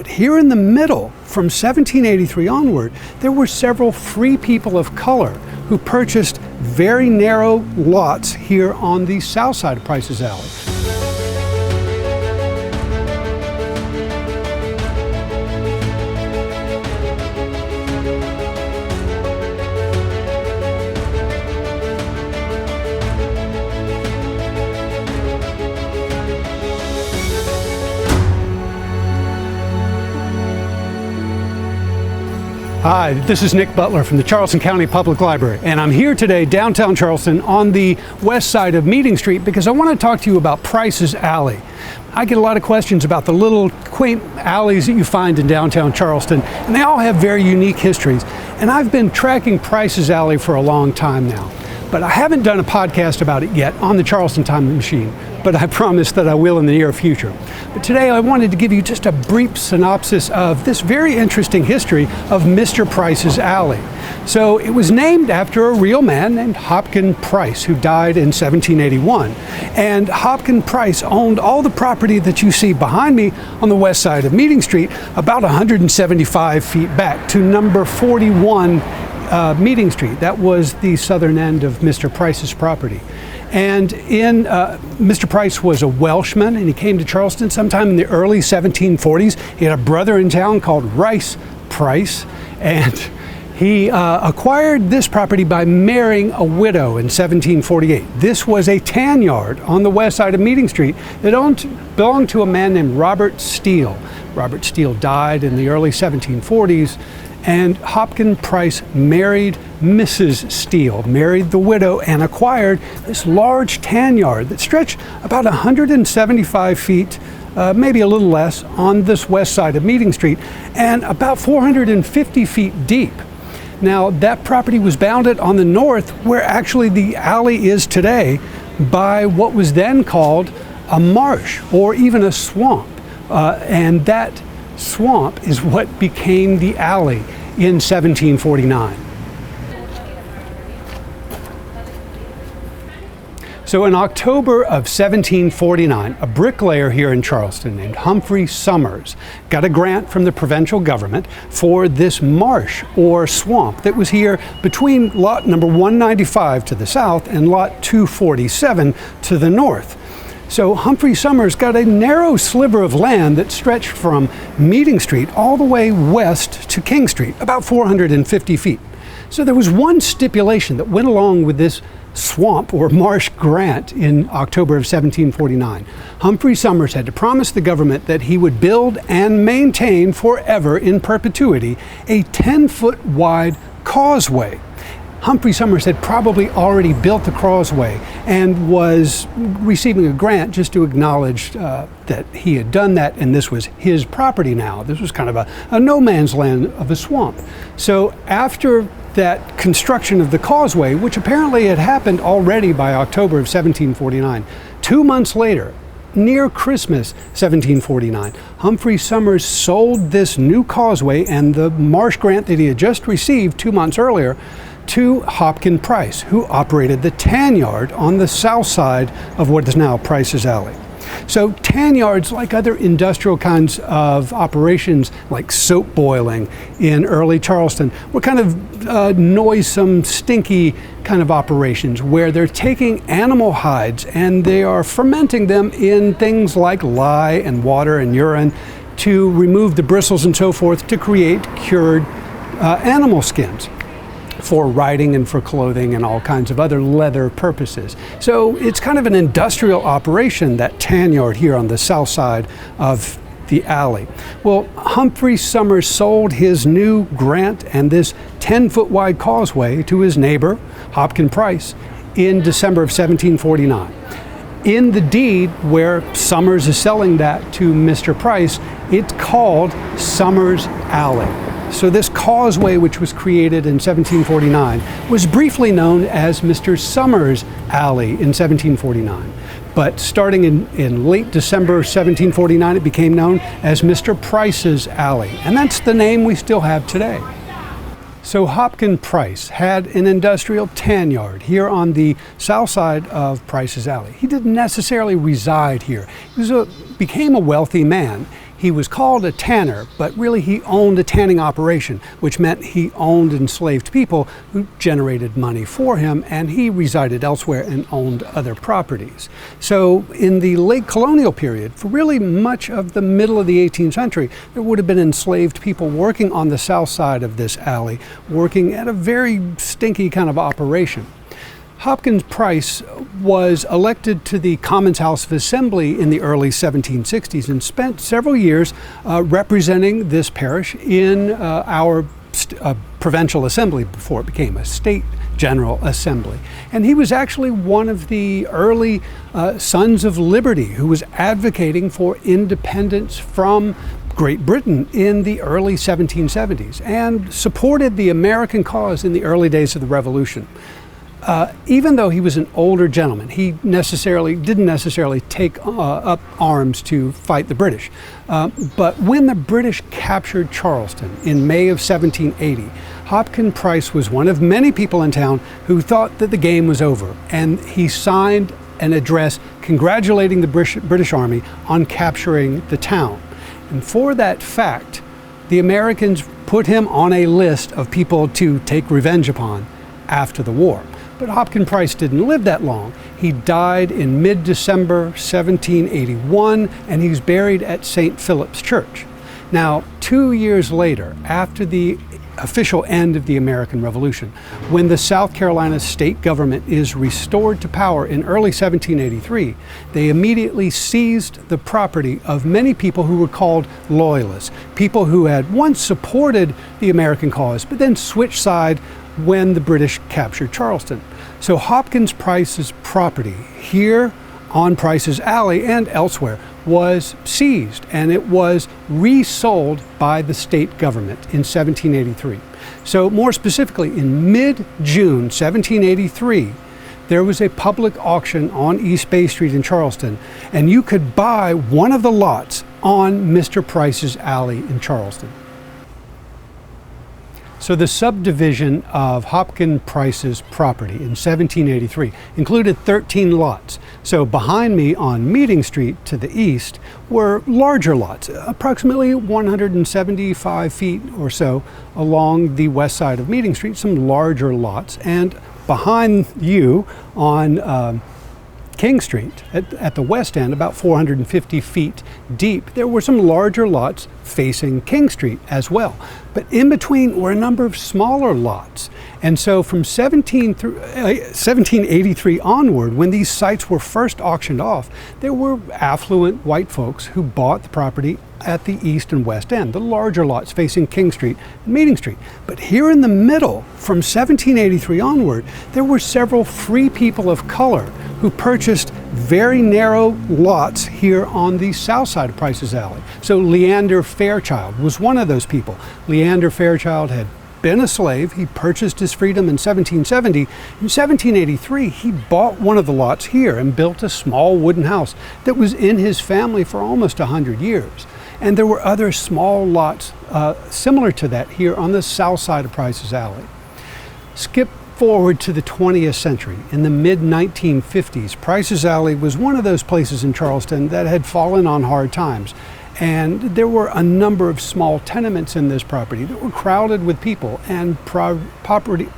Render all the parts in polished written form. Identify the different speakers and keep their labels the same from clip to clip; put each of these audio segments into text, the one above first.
Speaker 1: But here in the middle, from 1783 onward, there were several free people of color who purchased very narrow lots here on the south side of Price's Alley. Hi, this is Nick Butler from the Charleston County Public Library, and I'm here today downtown Charleston on the west side of Meeting Street because I want to talk to you about Price's Alley. I get a lot of questions about the little quaint alleys that you find in downtown Charleston, and they all have very unique histories. And I've been tracking Price's Alley for a long time now, but I haven't done a podcast about it yet on the Charleston Time Machine, but I promise that I will in the near future. But today I wanted to give you just a brief synopsis of this very interesting history of Mr. Price's Alley. So it was named after a real man named Hopkins Price, who died in 1781. And Hopkins Price owned all the property that you see behind me on the west side of Meeting Street, about 175 feet back to number 41 Meeting Street. That was the southern end of Mr. Price's property. And Mr. Price was a Welshman, and he came to Charleston sometime in the early 1740s. He had a brother in town called Rice Price, and he acquired this property by marrying a widow in 1748. This was a tan yard on the west side of Meeting Street that belonged to a man named Robert Steele. Robert Steele died in the early 1740s, and Hopkins Price married Mrs. Steele, married the widow, and acquired this large tan yard that stretched about 175 feet, maybe a little less, on this west side of Meeting Street, and about 450 feet deep. Now, that property was bounded on the north, where actually the alley is today, by what was then called a marsh or even a swamp, and that swamp is what became the alley in 1749. So in October of 1749, a bricklayer here in Charleston named Humphrey Summers got a grant from the provincial government for this marsh or swamp that was here between lot number 195 to the south and lot 247 to the north. So Humphrey Summers got a narrow sliver of land that stretched from Meeting Street all the way west to King Street, about 450 feet. So there was one stipulation that went along with this swamp or marsh grant in October of 1749. Humphrey Summers had to promise the government that he would build and maintain forever in perpetuity a 10-foot wide causeway. Humphrey Summers had probably already built the causeway and was receiving a grant just to acknowledge that he had done that, and this was his property now. This was kind of a no man's land of a swamp. So after that construction of the causeway, which apparently had happened already by October of 1749, 2 months later, near Christmas 1749, Humphrey Summers sold this new causeway and the marsh grant that he had just received 2 months earlier to Hopkins Price, who operated the tan yard on the south side of what is now Price's Alley. So tan yards, like other industrial kinds of operations like soap boiling in early Charleston, were kind of noisome, stinky kind of operations where they're taking animal hides and they are fermenting them in things like lye and water and urine to remove the bristles and so forth to create cured animal skins for riding and for clothing and all kinds of other leather purposes. So it's kind of an industrial operation, that tan yard here on the south side of the alley. Well, Humphrey Summers sold his new grant and this 10-foot wide causeway to his neighbor, Hopkins Price, in December of 1749. In the deed where Summers is selling that to Mr. Price, it's called Summers Alley. So this causeway, which was created in 1749, was briefly known as Mr. Summers Alley in 1749. But starting in late December 1749, it became known as Mr. Price's Alley. And that's the name we still have today. So Hopkins Price had an industrial tan yard here on the south side of Price's Alley. He didn't necessarily reside here. He became a wealthy man. He was called a tanner, but really he owned a tanning operation, which meant he owned enslaved people who generated money for him, and he resided elsewhere and owned other properties. So in the late colonial period, for really much of the middle of the 18th century, there would have been enslaved people working on the south side of this alley, working at a very stinky kind of operation. Hopkins Price was elected to the Commons House of Assembly in the early 1760s and spent several years representing this parish in our provincial assembly before it became a state general assembly. And he was actually one of the early Sons of Liberty who was advocating for independence from Great Britain in the early 1770s and supported the American cause in the early days of the Revolution. Even though he was an older gentleman, he didn't necessarily take up arms to fight the British. But when the British captured Charleston in May of 1780, Hopkins Price was one of many people in town who thought that the game was over, and he signed an address congratulating the British Army on capturing the town. And for that fact, the Americans put him on a list of people to take revenge upon after the war. But Hopkins Price didn't live that long. He died in mid-December 1781, and he's buried at St. Philip's Church. Now, 2 years later, after the official end of the American Revolution, when the South Carolina state government is restored to power in early 1783, they immediately seized the property of many people who were called Loyalists, people who had once supported the American cause, but then switched side when the British captured Charleston. So Hopkins Price's property here on Price's Alley and elsewhere was seized, and it was resold by the state government in 1783. So more specifically, in mid-June 1783, there was a public auction on East Bay Street in Charleston, and you could buy one of the lots on Mr. Price's Alley in Charleston. So the subdivision of Hopkins Price's property in 1783 included 13 lots. So behind me on Meeting Street to the east were larger lots, approximately 175 feet or so along the west side of Meeting Street, some larger lots. And behind you on King Street at the west end, about 450 feet deep, there were some larger lots facing King Street as well. But in between were a number of smaller lots. And so from 1783 onward, when these sites were first auctioned off, there were affluent white folks who bought the property at the east and west end, the larger lots facing King Street and Meeting Street. But here in the middle, from 1783 onward, there were several free people of color who purchased very narrow lots here on the south side of Price's Alley. So Leander Fairchild was one of those people. Leander Fairchild had been a slave. He purchased his freedom in 1770. In 1783, he bought one of the lots here and built a small wooden house that was in his family for almost 100 years. And there were other small lots similar to that here on the south side of Price's Alley. Skip forward to the 20th century. In the mid-1950s, Price's Alley was one of those places in Charleston that had fallen on hard times. And there were a number of small tenements in this property that were crowded with people, and poverty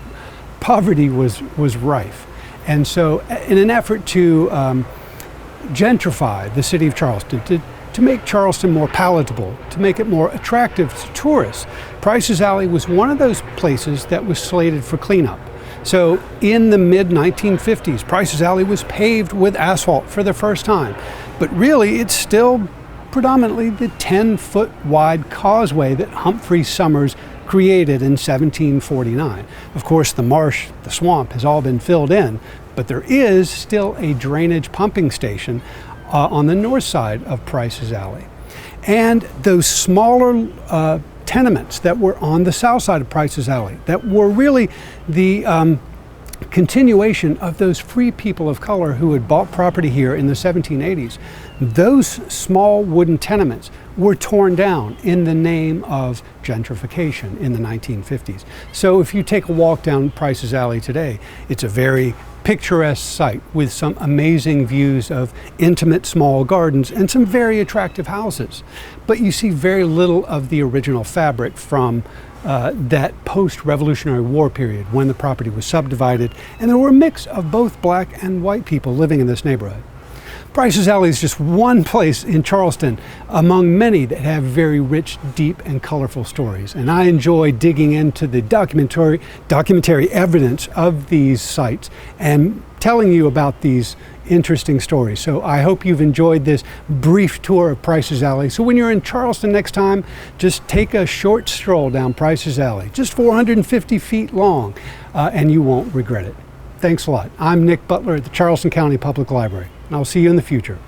Speaker 1: was rife. And so in an effort to gentrify the city of Charleston, to make Charleston more palatable, to make it more attractive to tourists, Price's Alley was one of those places that was slated for cleanup. So in the mid-1950s, Price's Alley was paved with asphalt for the first time. But really, it's still predominantly the 10-foot wide causeway that Humphrey Summers created in 1749. Of course, the marsh, the swamp, has all been filled in, but there is still a drainage pumping station on the north side of Price's Alley. And those smaller tenements that were on the south side of Price's Alley, that were really the continuation of those free people of color who had bought property here in the 1780s, Those small wooden tenements were torn down in the name of gentrification in the 1950s. So if you take a walk down Price's Alley today, it's a very picturesque site with some amazing views of intimate small gardens and some very attractive houses. But you see very little of the original fabric from that post-Revolutionary War period when the property was subdivided, and there were a mix of both black and white people living in this neighborhood. Price's Alley is just one place in Charleston among many that have very rich, deep, and colorful stories. And I enjoy digging into the documentary evidence of these sites and telling you about these interesting stories. So I hope you've enjoyed this brief tour of Price's Alley. So when you're in Charleston next time, just take a short stroll down Price's Alley, just 450 feet long, and you won't regret it. Thanks a lot. I'm Nick Butler at the Charleston County Public Library, and I'll see you in the future.